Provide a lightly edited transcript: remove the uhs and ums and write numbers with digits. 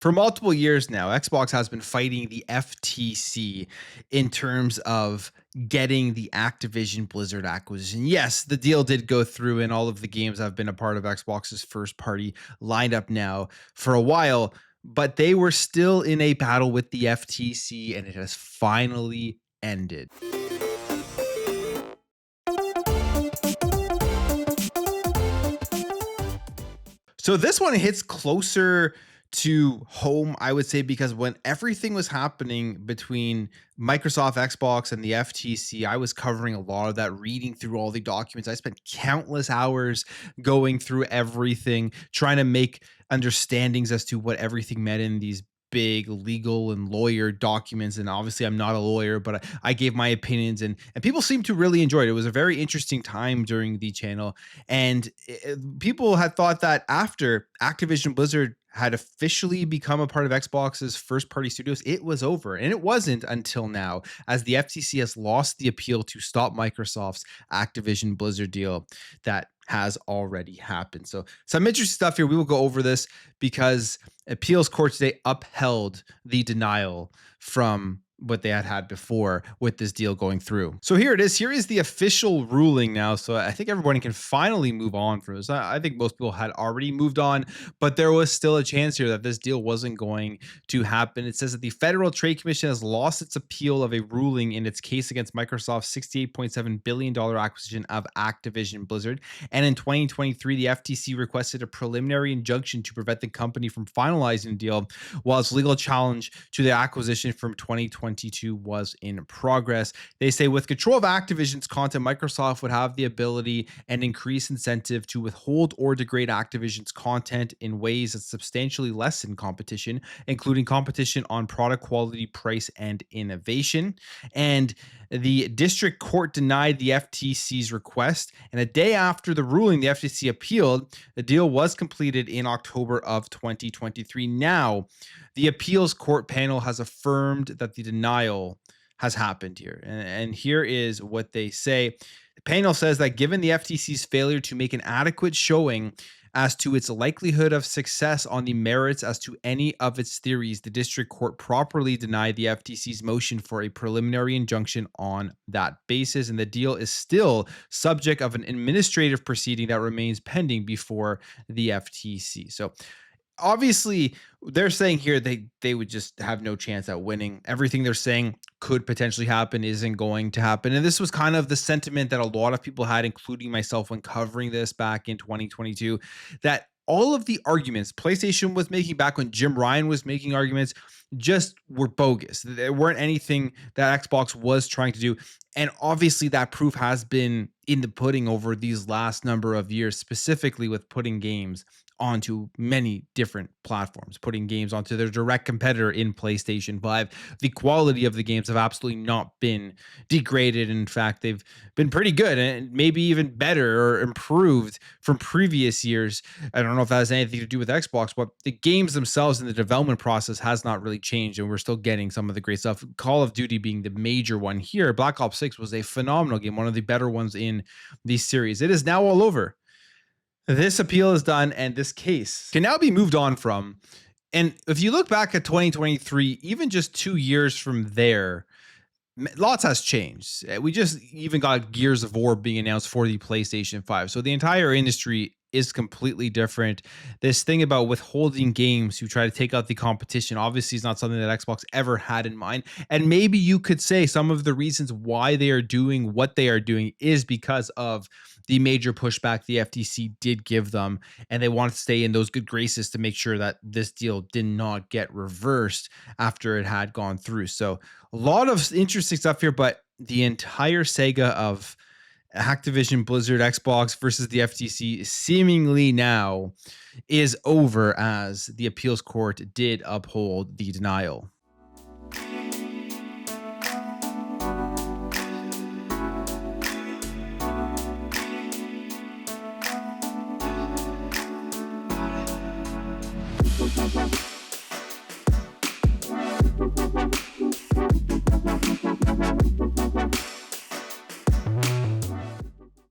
For multiple years now, Xbox has been fighting the FTC in terms of getting the Activision Blizzard acquisition. Yes, the deal did go through, and all of the games have been a part of Xbox's first party lineup now for a while, but they were still in a battle with the FTC, and it has finally ended. So this one hits closer to home, I would say, because when everything was happening between Microsoft, Xbox, and the FTC, I was covering a lot of that, reading through all the documents. I spent countless hours going through everything, trying to make understandings as to what everything meant in these big legal and lawyer documents. And obviously I'm not a lawyer, but I gave my opinions, and people seemed to really enjoy it. It was a very interesting time during the channel, and people had thought that after Activision Blizzard had officially become a part of Xbox's first party studios, it was over. And it wasn't until now, as the FTC has lost the appeal to stop Microsoft's Activision Blizzard deal that has already happened. So some interesting stuff here. We will go over this because appeals court today upheld the denial from what they had before with this deal going through. So here it is. Here is the official ruling now. So I think everybody can finally move on from this. I think most people had already moved on, but there was still a chance here that this deal wasn't going to happen. It says that the Federal Trade Commission has lost its appeal of a ruling in its case against Microsoft's $68.7 billion acquisition of Activision Blizzard. And in 2023, the FTC requested a preliminary injunction to prevent the company from finalizing the deal, while its legal challenge to the acquisition from 2022 was in progress. They say with control of Activision's content, Microsoft would have the ability and increased incentive to withhold or degrade Activision's content in ways that substantially lessen competition, including competition on product quality, price, and innovation. And the district court denied the FTC's request, and a day after the ruling, the FTC appealed. The deal was completed in October of 2023. Now, the appeals court panel has affirmed that the denial has happened here. And here is what they say. The panel says that given the FTC's failure to make an adequate showing as to its likelihood of success on the merits as to any of its theories, the district court properly denied the FTC's motion for a preliminary injunction on that basis. And the deal is still subject of an administrative proceeding that remains pending before the FTC. So obviously they're saying here they would just have no chance at winning. Everything they're saying could potentially happen isn't going to happen. And this was kind of the sentiment that a lot of people had, including myself, when covering this back in 2022, that all of the arguments PlayStation was making back when Jim Ryan was making arguments just were bogus. There weren't anything that Xbox was trying to do. And obviously that proof has been in the pudding over these last number of years, specifically with putting games onto many different platforms, putting games onto their direct competitor in PlayStation 5. The quality of the games have absolutely not been degraded. In fact, they've been pretty good and maybe even better or improved from previous years. I don't know if that has anything to do with Xbox, but the games themselves and the development process has not really changed, and we're still getting some of the great stuff. Call of Duty being the major one here. Black Ops 6 was a phenomenal game, one of the better ones in the series. It is now all over. This appeal is done, and this case can now be moved on from. And if you look back at 2023, even just 2 years from there, lots has changed. We just even got Gears of War being announced for the PlayStation 5. So the entire industry is completely different. This thing about withholding games who try to take out the competition obviously is not something that Xbox ever had in mind. And maybe you could say some of the reasons why they are doing what they are doing is because of the major pushback the FTC did give them, and they wanted to stay in those good graces to make sure that this deal did not get reversed after it had gone through. So a lot of interesting stuff here, but the entire saga of Activision Blizzard, Xbox versus the FTC seemingly now is over, as the appeals court did uphold the denial.